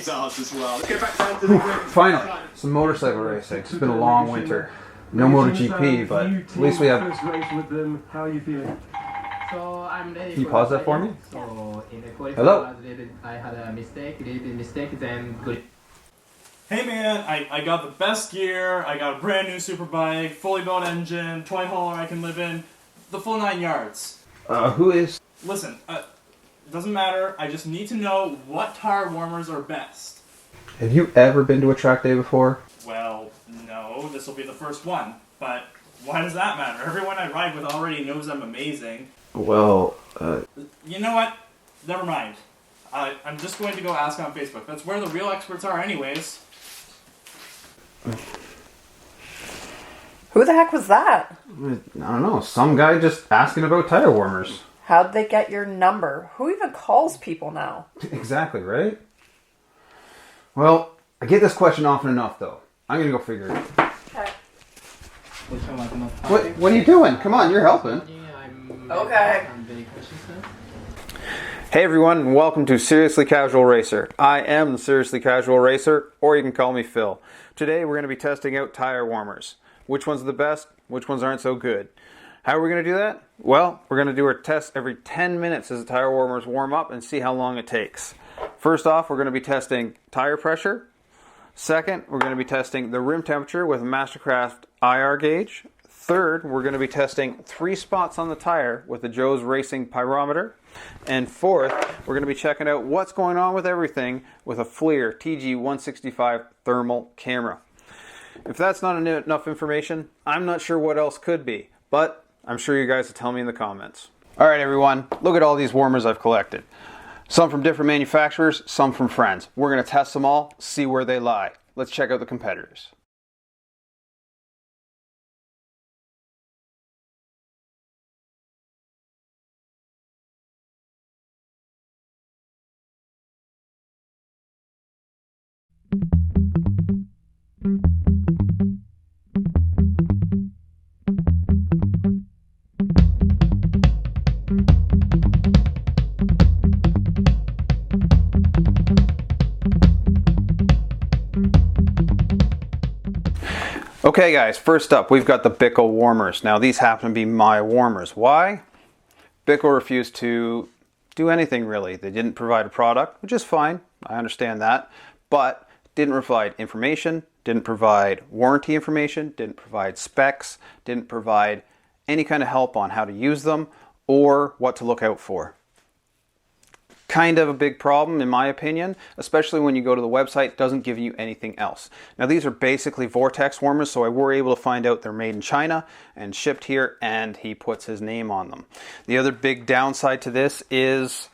ours as well. Let's get back down to the grid. Finally, some motorcycle racing. It's been a long winter. No MotoGP, but at least we have... First race with them. How are you feeling? So I'm ready. Can you pause that for me? So in the qualifying, Hello? I had a mistake, little bit mistake, then good. Hey man, I got the best gear, I got a brand new superbike, fully built engine, toy hauler I can live in, the full 9 yards. Who is... Listen, doesn't matter, I just need to know what tire warmers are best. Have you ever been to a track day before? Well, no, this will be the first one, but why does that matter? Everyone I ride with already knows I'm amazing. Well, You know what? Never mind. I'm just going to go ask on Facebook. That's where the real experts are anyways. Who the heck was that? I don't know. Some guy just asking about tire warmers. How'd they get your number? Who even calls people now? Exactly, right? Well, I get this question often enough, though. I'm gonna go figure it out. Okay. What are you doing? Come on, you're helping. Okay. Hey everyone, and welcome to Seriously Casual Racer. I am the Seriously Casual Racer, or you can call me Phil. Today we're going to be testing out tire warmers. Which ones are the best, which ones aren't so good. How are we going to do that? Well, we're going to do our test every 10 minutes as the tire warmers warm up and see how long it takes. First off, we're going to be testing tire pressure. Second, we're going to be testing the rim temperature with a Mastercraft IR gauge. Third, we're going to be testing 3 spots on the tire with the Joe's Racing pyrometer. And fourth, we're going to be checking out what's going on with everything with a FLIR TG165 thermal camera. If that's not enough information, I'm not sure what else could be, but I'm sure you guys will tell me in the comments. Alright everyone, look at all these warmers I've collected. Some from different manufacturers, some from friends. We're going to test them all, see where they lie. Let's check out the competitors. Okay guys, first up we've got the Bickle warmers. Now these happen to be my warmers. Why? Bickle refused to do anything really. They didn't provide a product, which is fine, I understand that, but didn't provide information, didn't provide warranty information, didn't provide specs, didn't provide any kind of help on how to use them or what to look out for. Kind of a big problem in my opinion, especially when you go to the website, it doesn't give you anything else. Now these are basically Vortex warmers, so I were able to find out they're made in China and shipped here, and he puts his name on them. The other big downside to this is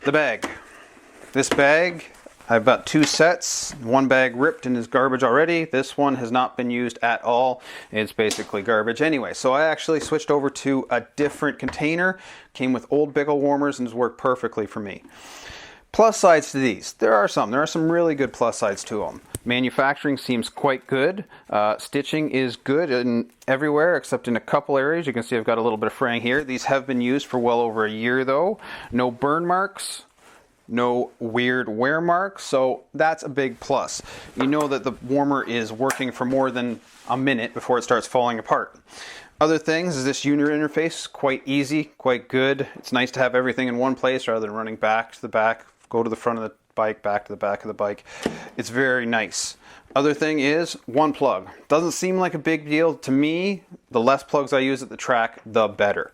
the bag. This bag, I've got 2 sets. One bag ripped and is garbage already. This one has not been used at all. It's basically garbage anyway. So I actually switched over to a different container. Came with old Bickle warmers and has worked perfectly for me. Plus sides to these. There are some really good plus sides to them. Manufacturing seems quite good. Stitching is good in everywhere except in a couple areas. You can see I've got a little bit of fraying here. These have been used for well over a year though. No burn marks. No weird wear marks, so that's a big plus. You know that the warmer is working for more than a minute before it starts falling apart. Other things is this user interface, quite easy, quite good. It's nice to have everything in one place rather than running back to the back, go to the front of the bike, back to the back of the bike. It's very nice. Other thing is one plug. Doesn't seem like a big deal to me. The less plugs I use at the track, the better.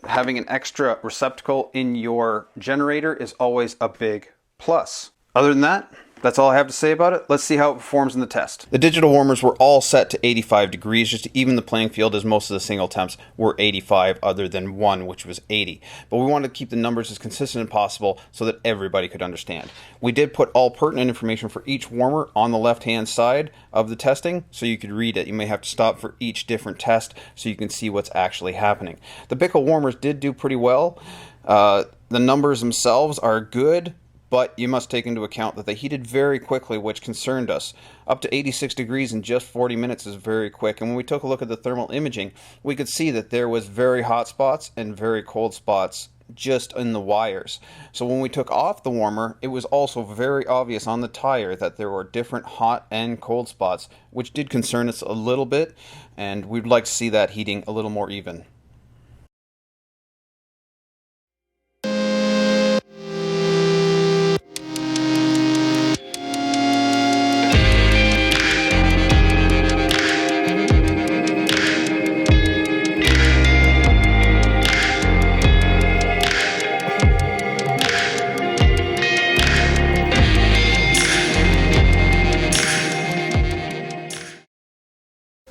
Having an extra receptacle in your generator is always a big plus. Other than that, that's all I have to say about it. Let's see how it performs in the test. The digital warmers were all set to 85 degrees just to even the playing field, as most of the single temps were 85 other than one which was 80. But we wanted to keep the numbers as consistent as possible so that everybody could understand. We did put all pertinent information for each warmer on the left hand side of the testing so you could read it. You may have to stop for each different test so you can see what's actually happening. The Bickle warmers did do pretty well. The numbers themselves are good, but you must take into account that they heated very quickly, which concerned us. Up to 86 degrees in just 40 minutes is very quick, and when we took a look at the thermal imaging, we could see that there was very hot spots and very cold spots just in the wires. So when we took off the warmer, it was also very obvious on the tire that there were different hot and cold spots, which did concern us a little bit, and we'd like to see that heating a little more even.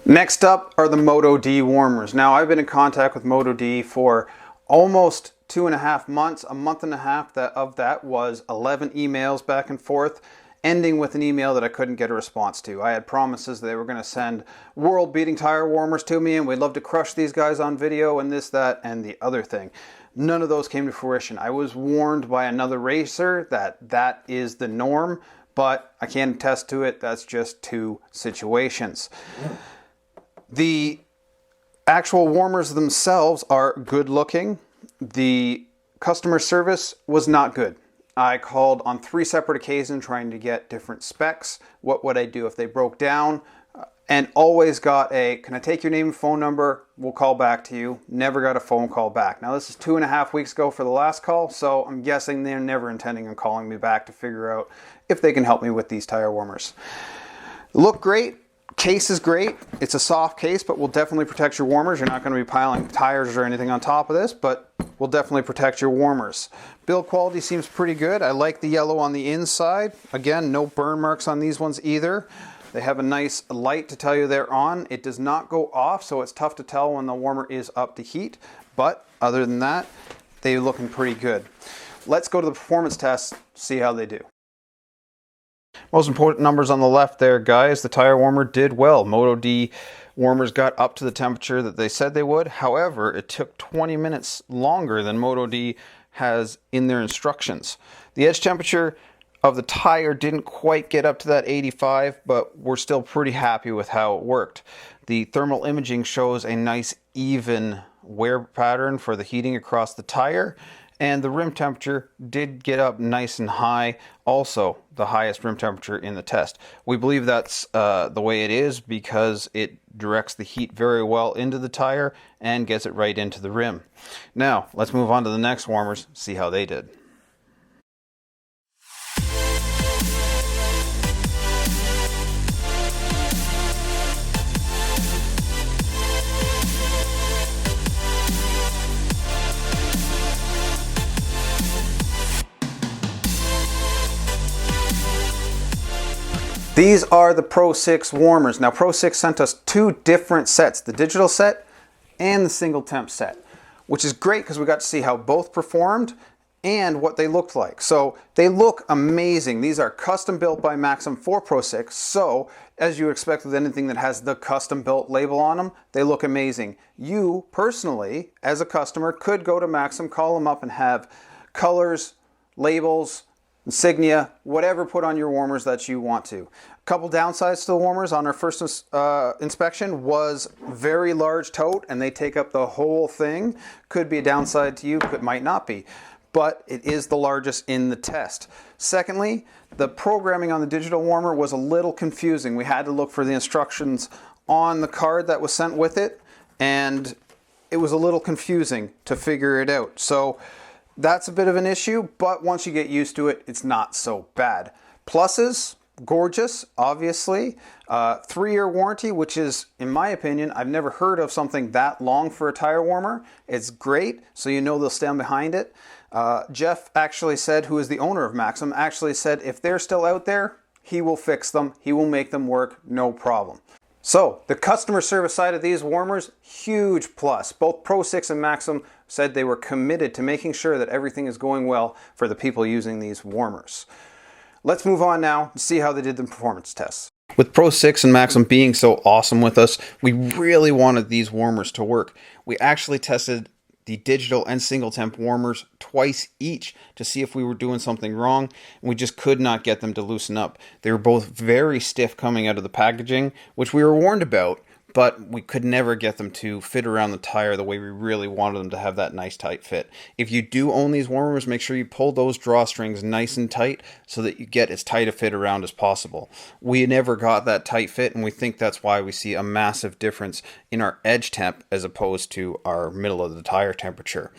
Next up are the Moto-D Warmers. Now, I've been in contact with Moto-D for almost 2.5 months. A month and a half of that was 11 emails back and forth, ending with an email that I couldn't get a response to. I had promises they were going to send world-beating tire warmers to me, and we'd love to crush these guys on video, and this, that, and the other thing. None of those came to fruition. I was warned by another racer that that is the norm, but I can't attest to it. That's just two situations. The actual warmers themselves are good looking. The customer service was not good. I called on 3 separate occasions trying to get different specs. What would I do if they broke down? And always got a, can I take your name and phone number? We'll call back to you. Never got a phone call back. Now this is 2.5 weeks ago for the last call, so I'm guessing they're never intending on calling me back to figure out if they can help me with these tire warmers. Look great. Case is great. It's a soft case, but will definitely protect your warmers. You're not going to be piling tires or anything on top of this, but will definitely protect your warmers. Build quality seems pretty good. I like the yellow on the inside. Again, no burn marks on these ones either. They have a nice light to tell you they're on. It does not go off, so it's tough to tell when the warmer is up to heat. But other than that, they're looking pretty good. Let's go to the performance test, see how they do. Most important numbers on the left there, guys. The tire warmer did well. MotoD warmers got up to the temperature that they said they would. However, it took 20 minutes longer than MotoD has in their instructions. The edge temperature of the tire didn't quite get up to that 85, but we're still pretty happy with how it worked. The thermal imaging shows a nice even wear pattern for the heating across the tire, and the rim temperature did get up nice and high, also the highest rim temperature in the test. We believe that's the way it is because it directs the heat very well into the tire and gets it right into the rim. Now, let's move on to the next warmers, see how they did. These are the Pro6 warmers. Now Pro6 sent us 2 different sets, the digital set and the single temp set, which is great because we got to see how both performed and what they looked like. So they look amazing. These are custom built by Maxem for Pro6. So as you expect with anything that has the custom built label on them, they look amazing. You personally, as a customer, could go to Maxem, call them up and have colors, labels, insignia, whatever put on your warmers that you want to. A couple downsides to the warmers on our first inspection was very large tote and they take up the whole thing. Could be a downside to you, might not be, but it is the largest in the test. Secondly, the programming on the digital warmer was a little confusing. We had to look for the instructions on the card that was sent with it, and it was a little confusing to figure it out. So that's a bit of an issue, but once you get used to it, it's not so bad. Pluses, gorgeous, obviously. 3-year warranty, which is, in my opinion, I've never heard of something that long for a tire warmer. It's great, so you know they'll stand behind it. Jeff actually said, who is the owner of Maxem, actually said if they're still out there, he will fix them. He will make them work, no problem. So the customer service side of these warmers, huge plus. Both Pro6 and Maxem said they were committed to making sure that everything is going well for the people using these warmers. Let's move on now and see how they did the performance tests. With Pro6 and Maxem being so awesome with us, we really wanted these warmers to work. We actually tested the digital and single temp warmers twice each to see if we were doing something wrong, and we just could not get them to loosen up. They were both very stiff coming out of the packaging, which we were warned about, but we could never get them to fit around the tire the way we really wanted them to have that nice tight fit. If you do own these warmers, make sure you pull those drawstrings nice and tight so that you get as tight a fit around as possible. We never got that tight fit, and we think that's why we see a massive difference in our edge temp as opposed to our middle of the tire temperature.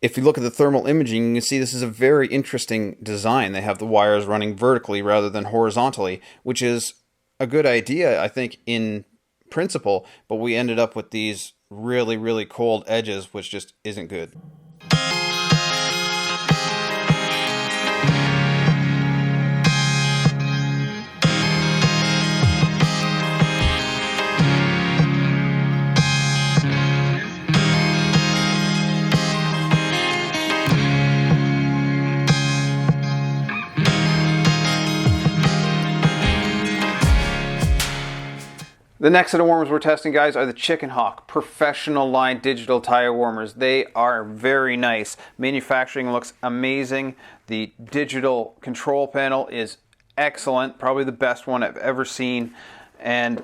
If you look at the thermal imaging, you can see this is a very interesting design. They have the wires running vertically rather than horizontally, which is a good idea, I think, in principle, but we ended up with these really, really cold edges, which just isn't good. The next set of warmers we're testing, guys, are the Chickenhawk professional line digital tire warmers. They are very nice. Manufacturing looks amazing. The digital control panel is excellent, probably the best one I've ever seen, and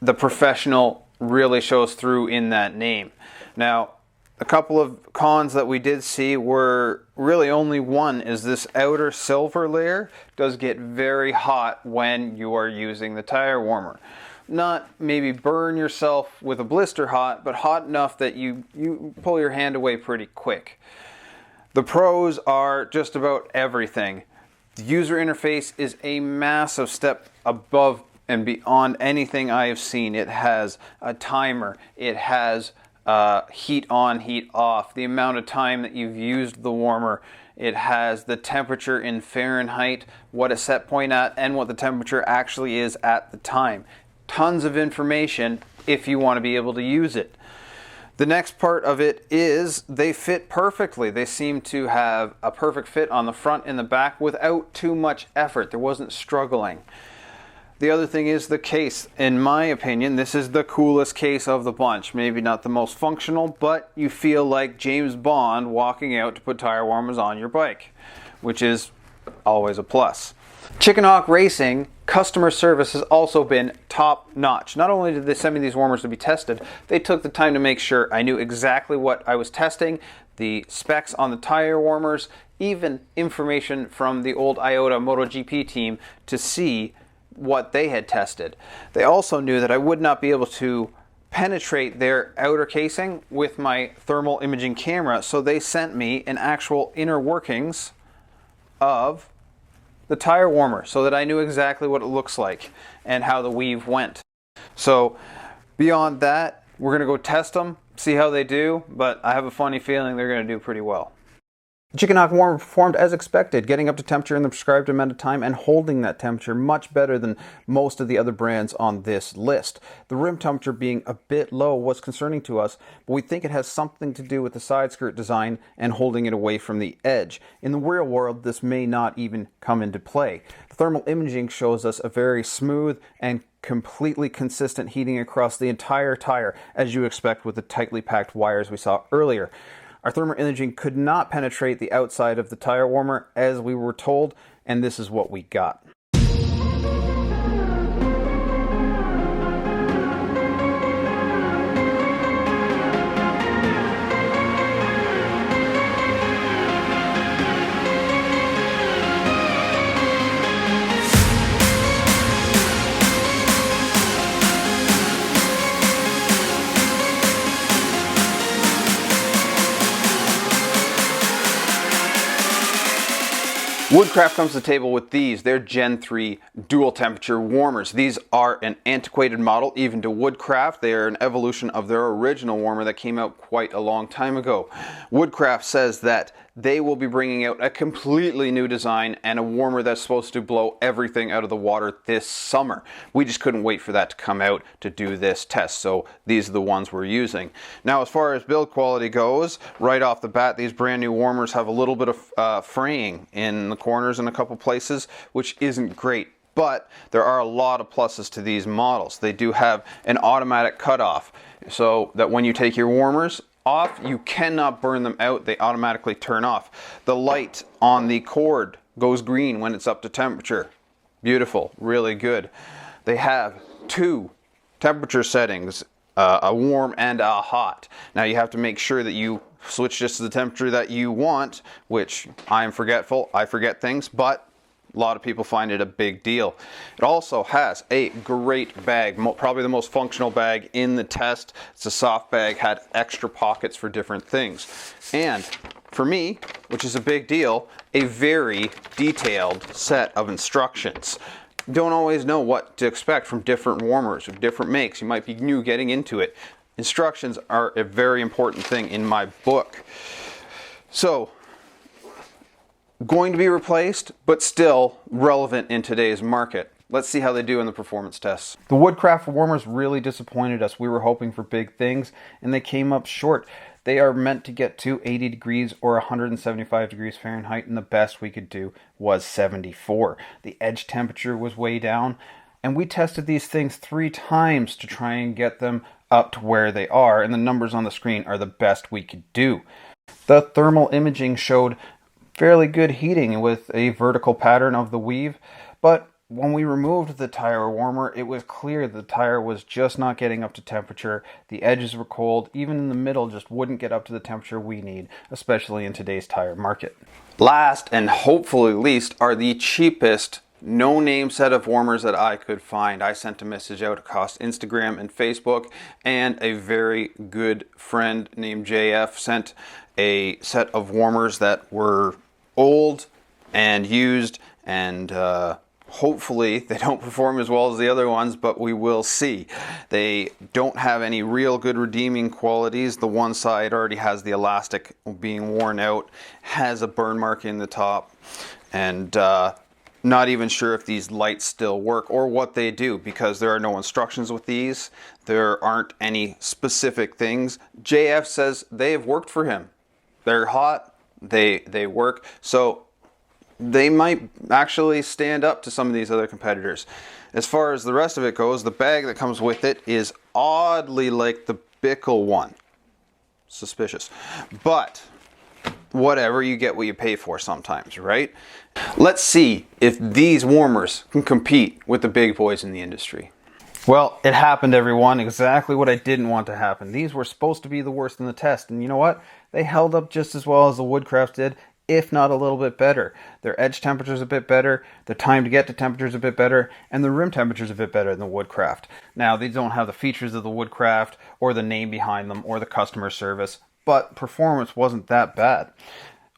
the professional really shows through in that name. Now, a couple of cons that we did see were really only one, is this outer silver layer does get very hot when you are using the tire warmer. Not maybe burn yourself with a blister hot, but hot enough that you pull your hand away pretty quick. The pros are just about everything. The user interface is a massive step above and beyond anything I have seen. It has a timer. It has heat on, heat off, the amount of time that you've used the warmer. It has the temperature in Fahrenheit, what a set point at, and what the temperature actually is at the time. Tons of information if you want to be able to use it. The next part of it is they fit perfectly. They seem to have a perfect fit on the front and the back without too much effort. There wasn't struggling. The other thing is the case. In my opinion, this is the coolest case of the bunch. Maybe not the most functional, but you feel like James Bond walking out to put tire warmers on your bike, which is always a plus. Chickenhawk Racing customer service has also been top notch. Not only did they send me these warmers to be tested, they took the time to make sure I knew exactly what I was testing, the specs on the tire warmers, even information from the old Iota MotoGP team to see what they had tested. They also knew that I would not be able to penetrate their outer casing with my thermal imaging camera, so they sent me an actual inner workings of the tire warmer so that I knew exactly what it looks like and how the weave went. So beyond that, we're going to go test them, see how they do, but I have a funny feeling they're going to do pretty well. The Chickenhawk warmer performed as expected, getting up to temperature in the prescribed amount of time and holding that temperature much better than most of the other brands on this list. The rim temperature being a bit low was concerning to us, but we think it has something to do with the side skirt design and holding it away from the edge. In the real world, this may not even come into play. The thermal imaging shows us a very smooth and completely consistent heating across the entire tire, as you expect with the tightly packed wires we saw earlier. Our thermal imaging could not penetrate the outside of the tire warmer as we were told, and this is what we got. Woodcraft comes to the table with these. They're Gen 3 dual temperature warmers. These are an antiquated model even to Woodcraft. They are an evolution of their original warmer that came out quite a long time ago. Woodcraft says that they will be bringing out a completely new design and a warmer that's supposed to blow everything out of the water this summer. We just couldn't wait for that to come out to do this test, so these are the ones we're using. Now, as far as build quality goes, right off the bat, these brand new warmers have a little bit of fraying in the corners in a couple places, which isn't great. But there are a lot of pluses to these models. They do have an automatic cutoff, so that when you take your warmers off, you cannot burn them out. They automatically turn off. The light on the cord goes green when it's up to temperature. Beautiful, really good. They have two temperature settings, a warm and a hot. Now you have to make sure that you switch just to the temperature that you want, which I am forgetful. I forget things, but a lot of people find it a big deal. It also has a great bag, probably the most functional bag in the test. It's a soft bag, had extra pockets for different things. And for me, which is a big deal, a very detailed set of instructions. You don't always know what to expect from different warmers or different makes. You might be new getting into it. Instructions are a very important thing in my book. So, going to be replaced, but still relevant in today's market. Let's see how they do in the performance tests. The Woodcraft warmers really disappointed us. We were hoping for big things, and they came up short. They are meant to get to 80 degrees or 175 degrees Fahrenheit, and the best we could do was 74. The edge temperature was way down, and we tested these things 3 times to try and get them up to where they are, and the numbers on the screen are the best we could do. The thermal imaging showed fairly good heating with a vertical pattern of the weave, but when we removed the tire warmer, it was clear the tire was just not getting up to temperature. The edges were cold, even in the middle just wouldn't get up to the temperature we need, especially in today's tire market. Last and hopefully least are the cheapest no-name set of warmers that I could find. I sent a message out across Instagram and Facebook, and a very good friend named JF sent a set of warmers that were old and used, and hopefully they don't perform as well as the other ones, but we will see. They don't have any real good redeeming qualities. The one side already has the elastic being worn out, has a burn mark in the top, and not even sure if these lights still work or what they do, because there are no instructions with these. There aren't any specific things. JF says they have worked for him. They're hot, they work, so they might actually stand up to some of these other competitors. As far as the rest of it goes, the bag that comes with it is oddly like the Bickle one. Suspicious. But whatever, you get what you pay for sometimes, right? Let's see if these warmers can compete with the big boys in the industry. Well, it happened, everyone. Exactly what I didn't want to happen. These were supposed to be the worst in the test, and you know what? They held up just as well as the Woodcraft did, if not a little bit better. Their edge temperature is a bit better, the time to get to temperature is a bit better, and the rim temperature is a bit better than the Woodcraft. Now, these don't have the features of the Woodcraft, or the name behind them, or the customer service, but performance wasn't that bad.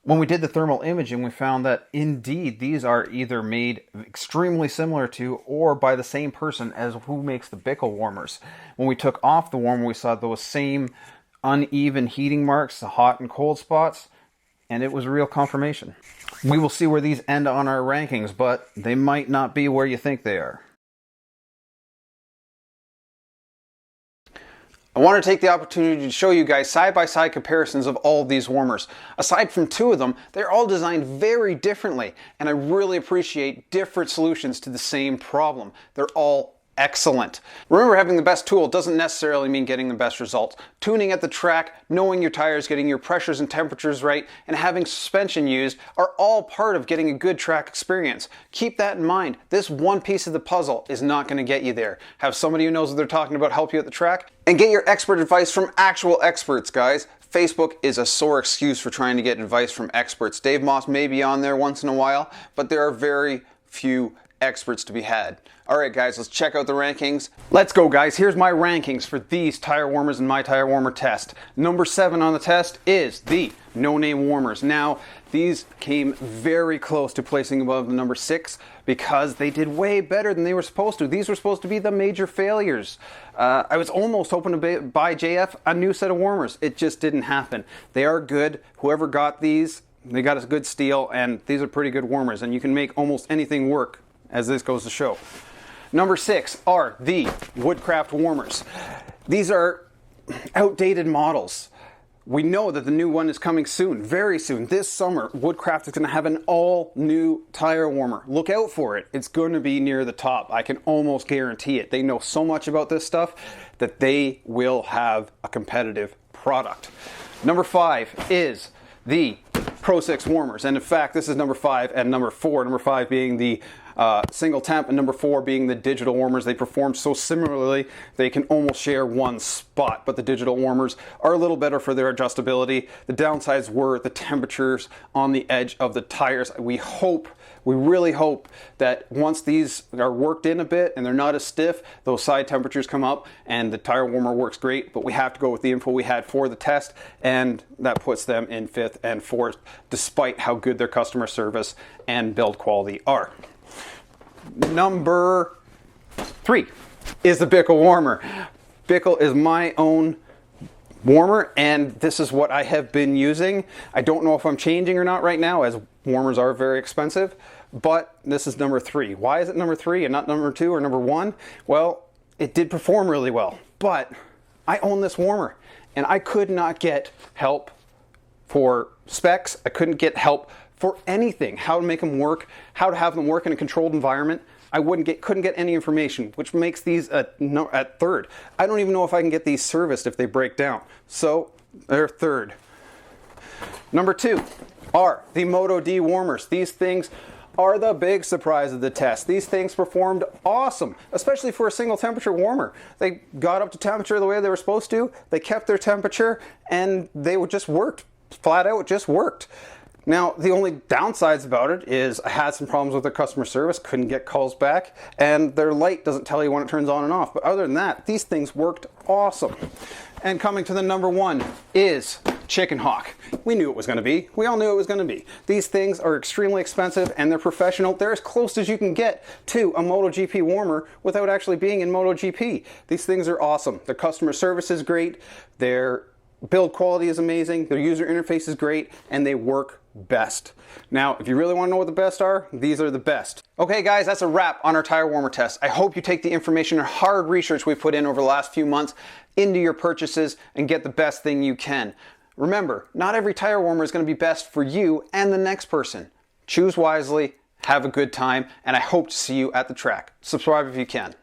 When we did the thermal imaging, we found that indeed these are either made extremely similar to or by the same person as who makes the Bickle warmers. When we took off the warmer, we saw those same uneven heating marks, the hot and cold spots, and it was real confirmation. We will see where these end on our rankings, but they might not be where you think they are. I want to take the opportunity to show you guys side-by-side comparisons of all of these warmers. Aside from 2 of them, they're all designed very differently, and I really appreciate different solutions to the same problem. They're all excellent. Remember, having the best tool doesn't necessarily mean getting the best results. Tuning at the track, knowing your tires, getting your pressures and temperatures right, and having suspension used are all part of getting a good track experience. Keep that in mind. This one piece of the puzzle is not going to get you there. Have somebody who knows what they're talking about help you at the track, and get your expert advice from actual experts, guys. Facebook is a sore excuse for trying to get advice from experts. Dave Moss may be on there once in a while, but there are very few experts to be had. Alright guys, let's check out the rankings. Let's go guys, here's my rankings for these tire warmers in my tire warmer test. Number 7 on the test is the no-name warmers. Now, these came very close to placing above the number 6 because they did way better than they were supposed to. These were supposed to be the major failures. I was almost hoping to buy JF a new set of warmers. It just didn't happen. They are good. Whoever got these, they got a good steal, and these are pretty good warmers, and you can make almost anything work, as this goes to show. Number 6 are the Woodcraft warmers. These are outdated models. We know that the new one is coming soon, very soon. This summer, Woodcraft is going to have an all-new tire warmer. Look out for it. It's going to be near the top. I can almost guarantee it. They know so much about this stuff that they will have a competitive product. Number 5 is the Pro6 warmers. And in fact, this is number 5 and number 4. Number 5 being the single temp, and number 4 being the digital warmers. They perform so similarly they can almost share one spot, but the digital warmers are a little better for their adjustability. The downsides were the temperatures on the edge of the tires. We really hope that once these are worked in a bit and they're not as stiff, those side temperatures come up and the tire warmer works great, but we have to go with the info we had for the test, and that puts them in 5th and 4th, despite how good their customer service and build quality are. Number 3 is the Bickle warmer. Bickle is my own warmer, and this is what I have been using. I don't know if I'm changing or not right now, as warmers are very expensive, but this is number 3. Why is it number 3 and not number 2 or number 1? Well, it did perform really well, but I own this warmer and I could not get help for specs. I couldn't get help for anything, how to make them work, how to have them work in a controlled environment. I couldn't get any information, which makes these at 3rd. I don't even know if I can get these serviced if they break down. So they're 3rd. Number 2 are the Moto-D Warmers. These things are the big surprise of the test. These things performed awesome, especially for a single temperature warmer. They got up to temperature the way they were supposed to. They kept their temperature and they just worked. Flat out, just worked. Now, the only downsides about it is I had some problems with their customer service, couldn't get calls back, and their light doesn't tell you when it turns on and off. But other than that, these things worked awesome. And coming to the number 1 is Chickenhawk. We knew it was going to be. We all knew it was going to be. These things are extremely expensive and they're professional. They're as close as you can get to a MotoGP warmer without actually being in MotoGP. These things are awesome. Their customer service is great. Their build quality is amazing. Their user interface is great, and they work best. Now, if you really want to know what the best are, these are the best. Okay guys, that's a wrap on our tire warmer test. I hope you take the information and hard research we put in over the last few months into your purchases and get the best thing you can. Remember, not every tire warmer is going to be best for you and the next person. Choose wisely, have a good time, and I hope to see you at the track. Subscribe if you can.